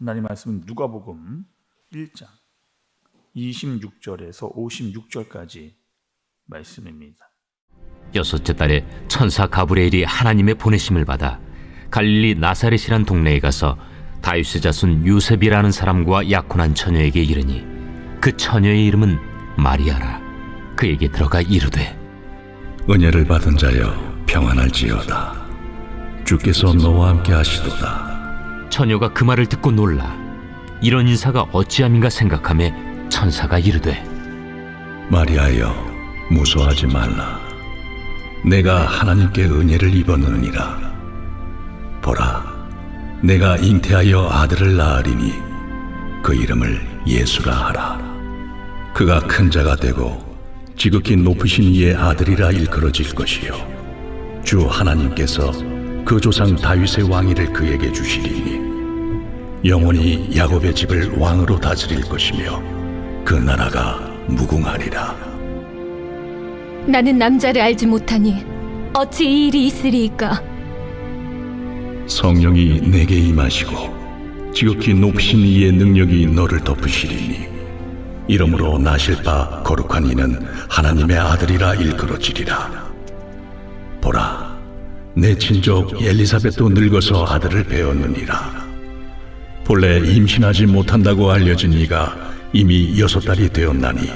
하나님 말씀은 누가복음 1장 26절에서 56절까지 말씀입니다. 여섯째 달에 천사 가브리엘이 하나님의 보내심을 받아 갈릴리 나사렛이란 동네에 가서 다윗의 자손 요셉이라는 사람과 약혼한 처녀에게 이르니 그 처녀의 이름은 마리아라. 그에게 들어가 이르되 은혜를 받은 자여 평안할지어다. 주께서 너와 함께 하시도다. 처녀가 그 말을 듣고 놀라 이런 인사가 어찌함인가 생각하매 천사가 이르되 마리아여 무서워하지 말라. 내가 하나님께 은혜를 입었느니라. 보라, 내가 잉태하여 아들을 낳으리니 그 이름을 예수라 하라. 그가 큰 자가 되고 지극히 높으신 이의 아들이라 일컬어질 것이요 주 하나님께서 그 조상 다윗의 왕위를 그에게 주시리니 영원히 야곱의 집을 왕으로 다스릴 것이며 그 나라가 무궁하리라. 나는 남자를 알지 못하니 어찌 이 일이 있으리이까? 성령이 내게 임하시고 지극히 높으신 이의 능력이 너를 덮으시리니 이러므로 나실 바 거룩한 이는 하나님의 아들이라 일컬어지리라. 보라, 내 친족 엘리사벳도 늙어서 아들을 배었느니라. 본래 임신하지 못한다고 알려진 이가 이미 6달이 되었나니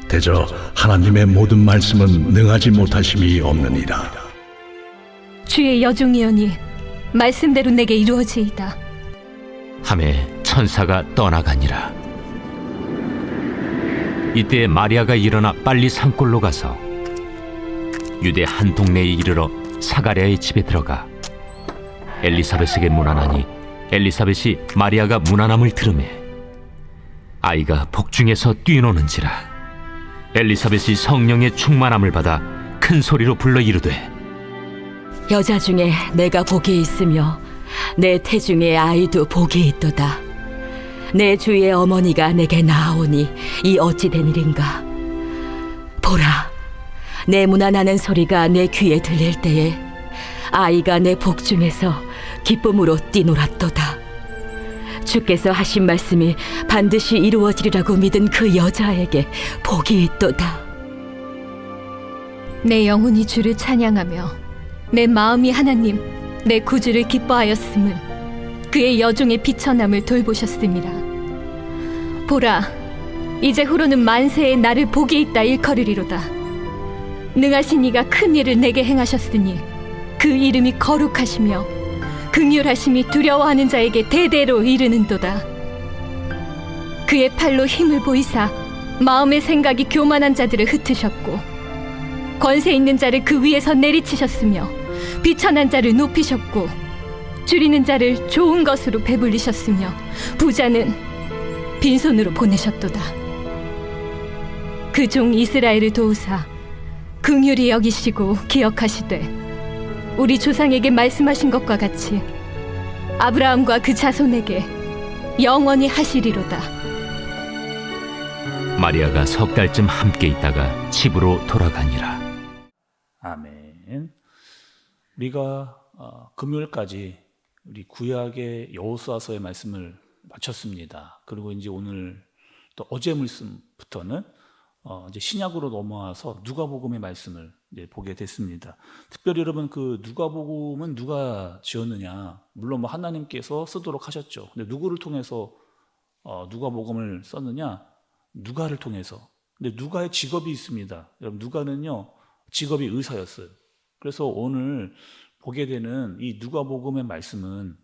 대저 하나님의 모든 말씀은 능하지 못하심이 없느니라. 주의 여종이오니 말씀대로 내게 이루어지이다. 하매 천사가 떠나가니라. 이때 마리아가 일어나 빨리 산골로 가서 유대 한 동네에 이르러 사가랴의 집에 들어가 엘리사벳에게 문안하니 엘리사벳이 마리아가 문안함을 들으매 아이가 복중에서 뛰노는지라. 엘리사벳이 성령의 충만함을 받아 큰 소리로 불러 이르되 여자 중에 내가 복이 있으며 내 태중에 아이도 복이 있도다. 내 주의 어머니가 내게 나아오니 이 어찌 된 일인가. 보라, 내 문안하는 소리가 내 귀에 들릴 때에 아이가 내 복중에서 기쁨으로 뛰놀았도다. 주께서 하신 말씀이 반드시 이루어지리라고 믿은 그 여자에게 복이 있도다. 내 영혼이 주를 찬양하며 내 마음이 하나님 내 구주를 기뻐하였음을 그의 여종의 비천함을 돌보셨음이라. 보라, 이제 후로는 만세에 나를 복이 있다 일컬으리로다. 능하신 이가 큰 일을 내게 행하셨으니 그 이름이 거룩하시며 긍휼하심이 두려워하는 자에게 대대로 이르는도다. 그의 팔로 힘을 보이사 마음의 생각이 교만한 자들을 흩으셨고 권세 있는 자를 그 위에서 내리치셨으며 비천한 자를 높이셨고 줄이는 자를 좋은 것으로 배불리셨으며 부자는 빈손으로 보내셨도다. 그 종 이스라엘을 도우사 긍휼히 여기시고 기억하시되 우리 조상에게 말씀하신 것과 같이 아브라함과 그 자손에게 영원히 하시리로다. 마리아가 3달쯤 함께 있다가 집으로 돌아가니라. 아멘. 우리가 금요일까지 우리 구약의 여호수아서의 말씀을 마쳤습니다. 그리고 이제 오늘 또 어제 말씀부터는 이제 신약으로 넘어와서 누가복음의 말씀을 이제 보게 됐습니다. 특별히 여러분 그 누가복음은 누가 지었느냐? 물론 뭐 하나님께서 쓰도록 하셨죠. 근데 누구를 통해서 누가복음을 썼느냐? 누가를 통해서. 근데 누가의 직업이 있습니다. 여러분 누가는요 직업이 의사였어요. 그래서 오늘 보게 되는 이 누가복음의 말씀은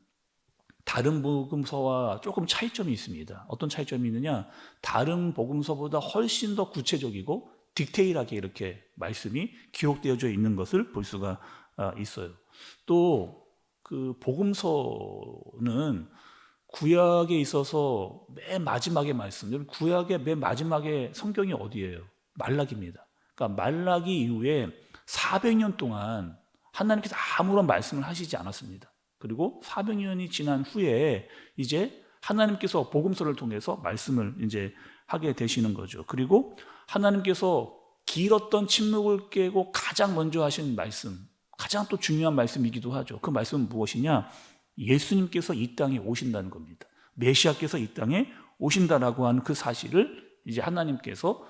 다른 복음서와 조금 차이점이 있습니다. 어떤 차이점이 있느냐? 다른 복음서보다 훨씬 더 구체적이고 디테일하게 이렇게 말씀이 기록되어져 있는 것을 볼 수가 있어요. 또 그 복음서는 구약에 있어서 맨 마지막의 말씀, 여러분 구약의 맨 마지막에 성경이 어디예요? 말라기입니다. 그러니까 말라기 이후에 400년 동안 하나님께서 아무런 말씀을 하시지 않았습니다. 그리고 400년이 지난 후에 이제 하나님께서 복음서를 통해서 말씀을 이제 하게 되시는 거죠. 그리고 하나님께서 길었던 침묵을 깨고 가장 먼저 하신 말씀, 가장 또 중요한 말씀이기도 하죠. 그 말씀은 무엇이냐? 예수님께서 이 땅에 오신다는 겁니다. 메시아께서 이 땅에 오신다라고 하는 그 사실을 이제 하나님께서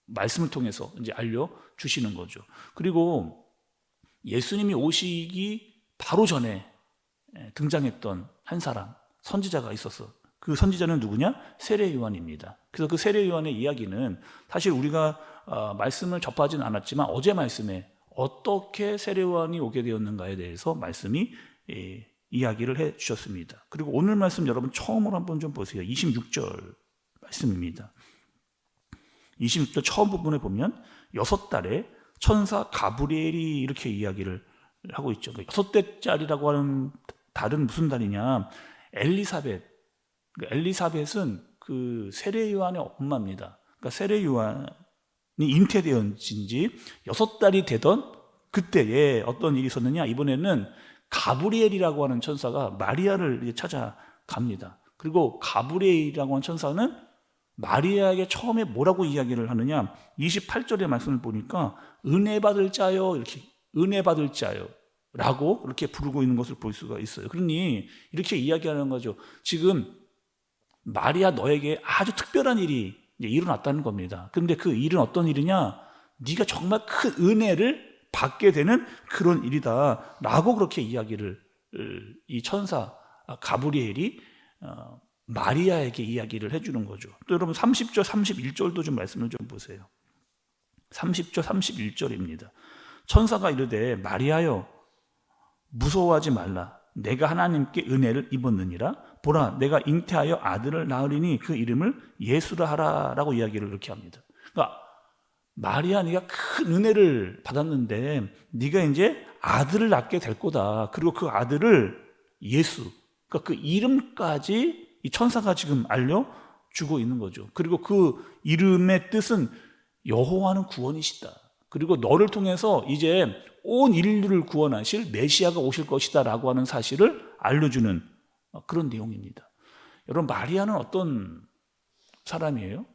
말씀을 통해서 이제 알려 주시는 거죠. 그리고 예수님이 오시기 바로 전에 등장했던 한 사람, 선지자가 있었어. 그 선지자는 누구냐? 세례 요한입니다. 그래서 그 세례 요한의 이야기는 사실 우리가 말씀을 접하지는 않았지만 어제 말씀에 어떻게 세례 요한이 오게 되었는가에 대해서 말씀이 이야기를 해 주셨습니다. 그리고 오늘 말씀 여러분 처음으로 한번 좀 보세요. 26절 말씀입니다. 26절 처음 부분에 보면 6달에 천사 가브리엘이 이렇게 이야기를 하고 있죠. 6대짜리라고 하는 달은 무슨 달이냐? 엘리사벳은 그 세례 요한의 엄마입니다. 그러니까 세례 요한이 잉태되었은 지 6달이 되던 그때에 어떤 일이 있었느냐? 이번에는 가브리엘이라고 하는 천사가 마리아를 찾아갑니다. 그리고 가브리엘이라고 하는 천사는 마리아에게 처음에 뭐라고 이야기를 하느냐? 28절의 말씀을 보니까 은혜 받을 자요, 이렇게 은혜 받을 자요 라고 그렇게 부르고 있는 것을 볼 수가 있어요. 그러니 이렇게 이야기하는 거죠. 지금 마리아 너에게 아주 특별한 일이 이제 일어났다는 겁니다. 그런데 그 일은 어떤 일이냐? 네가 정말 큰 은혜를 받게 되는 그런 일이다 라고 그렇게 이야기를 이 천사 가브리엘이 마리아에게 이야기를 해주는 거죠. 또 여러분 30절 31절도 좀 말씀을 좀 보세요. 30절 31절입니다. 천사가 이르되 마리아여 무서워하지 말라. 내가 하나님께 은혜를 입었느니라. 보라 내가 잉태하여 아들을 낳으리니 그 이름을 예수라 하라 라고 이야기를 이렇게 합니다. 그러니까 마리아 네가 큰 은혜를 받았는데 네가 이제 아들을 낳게 될 거다. 그리고 그 아들을 예수, 그러니까 그 이름까지 이 천사가 지금 알려주고 있는 거죠. 그리고 그 이름의 뜻은 여호와는 구원이시다. 그리고 너를 통해서 이제 온 인류를 구원하실 메시아가 오실 것이다 라고 하는 사실을 알려주는 그런 내용입니다. 여러분 마리아는 어떤 사람이에요?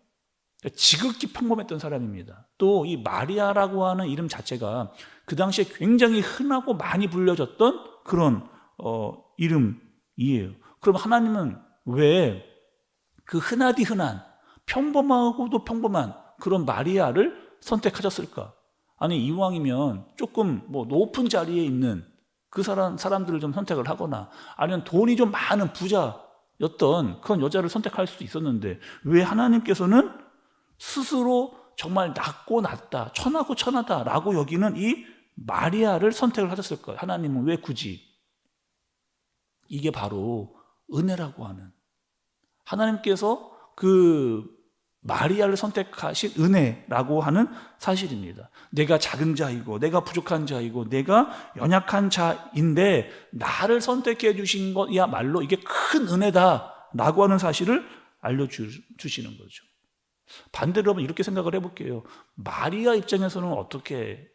지극히 평범했던 사람입니다. 또 이 마리아라고 하는 이름 자체가 그 당시에 굉장히 흔하고 많이 불려졌던 그런 이름이에요. 그럼 하나님은 왜 그 흔하디 흔한 평범하고도 평범한 그런 마리아를 선택하셨을까? 아니 이왕이면 조금 뭐 높은 자리에 있는 그 사람들을 좀 선택을 하거나 아니면 돈이 좀 많은 부자였던 그런 여자를 선택할 수도 있었는데 왜 하나님께서는 스스로 정말 낮고 낮다, 천하고 천하다라고 여기는 이 마리아를 선택을 하셨을까요? 하나님은 왜 굳이? 이게 바로 은혜라고 하는 하나님께서 그 마리아를 선택하신 은혜라고 하는 사실입니다. 내가 작은 자이고 내가 부족한 자이고 내가 연약한 자인데 나를 선택해 주신 것이야말로 이게 큰 은혜다라고 하는 사실을 알려주시는 거죠. 반대로 여러분 이렇게 생각을 해볼게요. 마리아 입장에서는 어떻게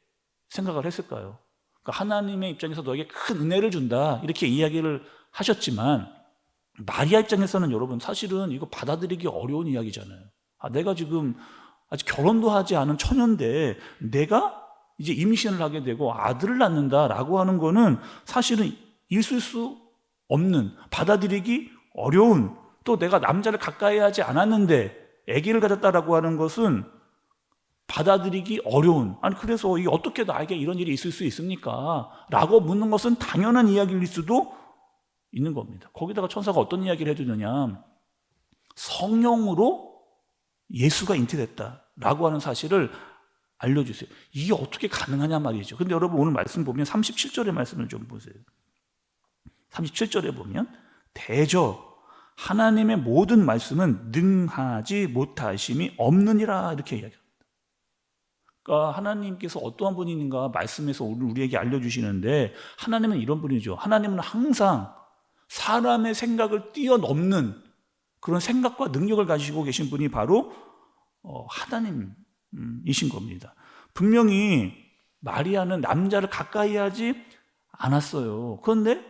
생각을 했을까요? 그러니까 하나님의 입장에서 너에게 큰 은혜를 준다 이렇게 이야기를 하셨지만 마리아 입장에서는 여러분 사실은 이거 받아들이기 어려운 이야기잖아요. 내가 지금 아직 결혼도 하지 않은 처녀인데 내가 이제 임신을 하게 되고 아들을 낳는다라고 하는 거는 사실은 있을 수 없는, 받아들이기 어려운, 또 내가 남자를 가까이 하지 않았는데 아기를 가졌다라고 하는 것은 받아들이기 어려운, 아니 그래서 이게 어떻게 나에게 이런 일이 있을 수 있습니까? 라고 묻는 것은 당연한 이야기일 수도 있는 겁니다. 거기다가 천사가 어떤 이야기를 해주느냐, 성령으로 예수가 잉태됐다라고 하는 사실을 알려주세요. 이게 어떻게 가능하냐 말이죠. 근데 여러분 오늘 말씀 보면 37절의 말씀을 좀 보세요. 37절에 보면 대저 하나님의 모든 말씀은 능하지 못하심이 없느니라 이렇게 이야기합니다. 그러니까 하나님께서 어떠한 분인가 말씀에서 우리에게 알려주시는데 하나님은 이런 분이죠. 하나님은 항상 사람의 생각을 뛰어넘는 그런 생각과 능력을 가지고 계신 분이 바로 하나님이신 겁니다. 분명히 마리아는 남자를 가까이 하지 않았어요. 그런데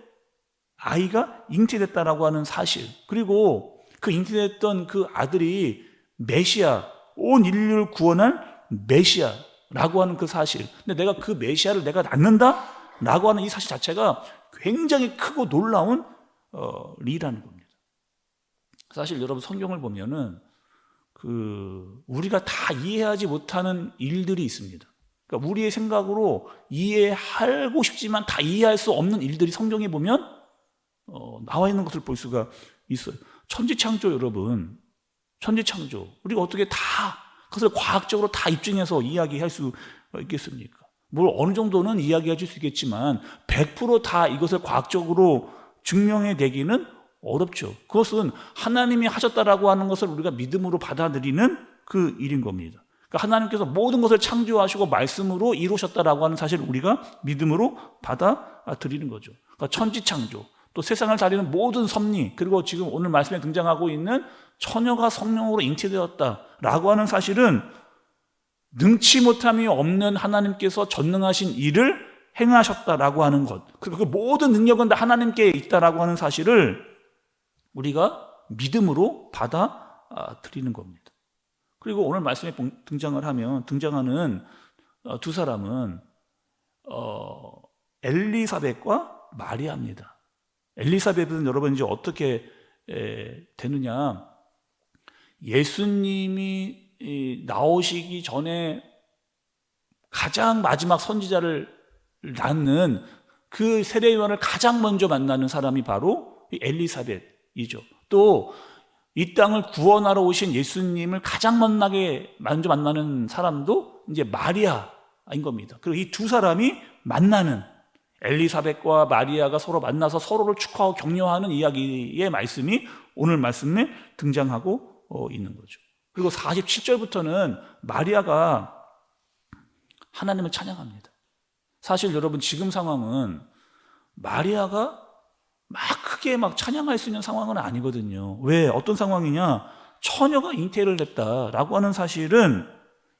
아이가 잉태됐다라고 하는 사실, 그리고 그 잉태됐던 그 아들이 메시아, 온 인류를 구원할 메시아라고 하는 그 사실, 근데 내가 그 메시아를 내가 낳는다라고 하는 이 사실 자체가 굉장히 크고 놀라운 일이라는 겁니다. 사실 여러분 성경을 보면은 우리가 다 이해하지 못하는 일들이 있습니다. 그러니까 우리의 생각으로 이해하고 싶지만 다 이해할 수 없는 일들이 성경에 보면 나와 있는 것을 볼 수가 있어요. 천지창조 여러분, 천지창조 우리가 어떻게 다 그것을 과학적으로 다 입증해서 이야기할 수 있겠습니까? 뭘 어느 정도는 이야기해 줄 수 있겠지만 100% 다 이것을 과학적으로 증명해내기는 어렵죠. 그것은 하나님이 하셨다라고 하는 것을 우리가 믿음으로 받아들이는 그 일인 겁니다. 그러니까 하나님께서 모든 것을 창조하시고 말씀으로 이루셨다라고 하는 사실을 우리가 믿음으로 받아들이는 거죠. 그러니까 천지창조, 또 세상을 다루는 모든 섭리, 그리고 지금 오늘 말씀에 등장하고 있는 처녀가 성령으로 잉태되었다라고 하는 사실은 능치 못함이 없는 하나님께서 전능하신 일을 행하셨다라고 하는 것, 그리고 그 모든 능력은 다 하나님께 있다라고 하는 사실을 우리가 믿음으로 받아들이는 겁니다. 그리고 오늘 말씀에 등장하는 두 사람은 엘리사벳과 마리아입니다. 엘리사벳은 여러분 이제 어떻게 되느냐? 예수님이 나오시기 전에 가장 마지막 선지자를 낳는 그 세례요한을 가장 먼저 만나는 사람이 바로 엘리사벳이죠. 또 이 땅을 구원하러 오신 예수님을 가장 먼저 만나는 사람도 이제 마리아인 겁니다. 그리고 이 두 사람이 만나는, 엘리사벳과 마리아가 서로 만나서 서로를 축하하고 격려하는 이야기의 말씀이 오늘 말씀에 등장하고 있는 거죠. 그리고 47절부터는 마리아가 하나님을 찬양합니다. 사실 여러분 지금 상황은 마리아가 크게 찬양할 수 있는 상황은 아니거든요. 왜? 어떤 상황이냐? 처녀가 잉태를 했다라고 하는 사실은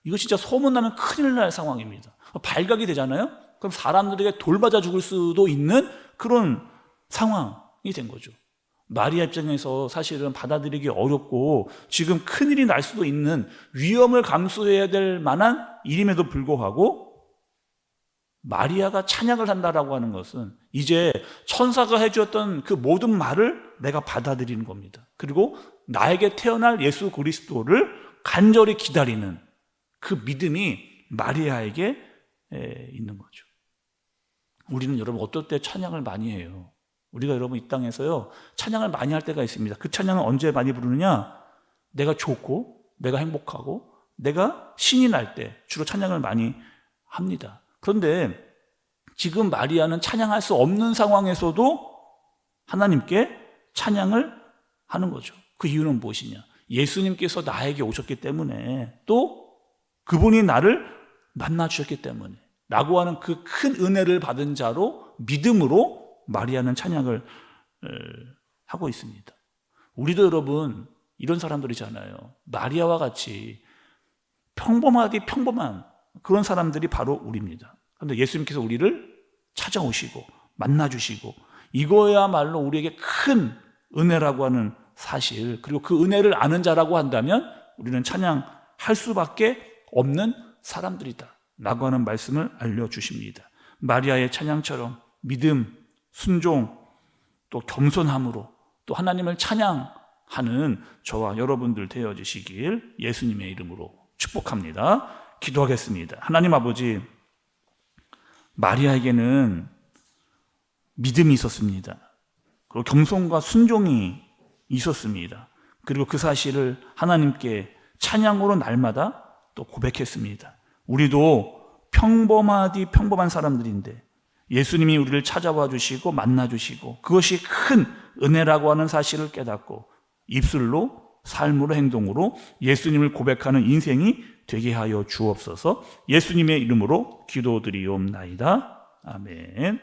이거 진짜 소문나면 큰일 날 상황입니다. 발각이 되잖아요? 그럼 사람들에게 돌맞아 죽을 수도 있는 그런 상황이 된 거죠. 마리아 입장에서 사실은 받아들이기 어렵고 지금 큰일이 날 수도 있는 위험을 감수해야 될 만한 일임에도 불구하고 마리아가 찬양을 한다라고 하는 것은 이제 천사가 해주었던 그 모든 말을 내가 받아들이는 겁니다. 그리고 나에게 태어날 예수 그리스도를 간절히 기다리는 그 믿음이 마리아에게 있는 거죠. 우리는 여러분 어떨 때 찬양을 많이 해요? 우리가 여러분 이 땅에서요 찬양을 많이 할 때가 있습니다. 그 찬양은 언제 많이 부르느냐? 내가 좋고 내가 행복하고 내가 신이 날 때 주로 찬양을 많이 합니다. 그런데 지금 마리아는 찬양할 수 없는 상황에서도 하나님께 찬양을 하는 거죠. 그 이유는 무엇이냐? 예수님께서 나에게 오셨기 때문에, 또 그분이 나를 만나 주셨기 때문에 라고 하는 그 큰 은혜를 받은 자로 믿음으로 마리아는 찬양을 하고 있습니다. 우리도 여러분 이런 사람들이잖아요. 마리아와 같이 평범한 그런 사람들이 바로 우리입니다. 그런데 예수님께서 우리를 찾아오시고 만나주시고 이거야말로 우리에게 큰 은혜라고 하는 사실, 그리고 그 은혜를 아는 자라고 한다면 우리는 찬양할 수밖에 없는 사람들이다 라고 하는 말씀을 알려주십니다. 마리아의 찬양처럼 믿음, 순종, 또 겸손함으로 또 하나님을 찬양하는 저와 여러분들 되어주시길 예수님의 이름으로 축복합니다. 기도하겠습니다. 하나님 아버지, 마리아에게는 믿음이 있었습니다. 그리고 겸손과 순종이 있었습니다. 그리고 그 사실을 하나님께 찬양으로 날마다 또 고백했습니다. 우리도 평범한 사람들인데 예수님이 우리를 찾아와 주시고 만나 주시고 그것이 큰 은혜라고 하는 사실을 깨닫고 입술로, 삶으로, 행동으로 예수님을 고백하는 인생이 되게 하여 주옵소서. 예수님의 이름으로 기도드리옵나이다. 아멘.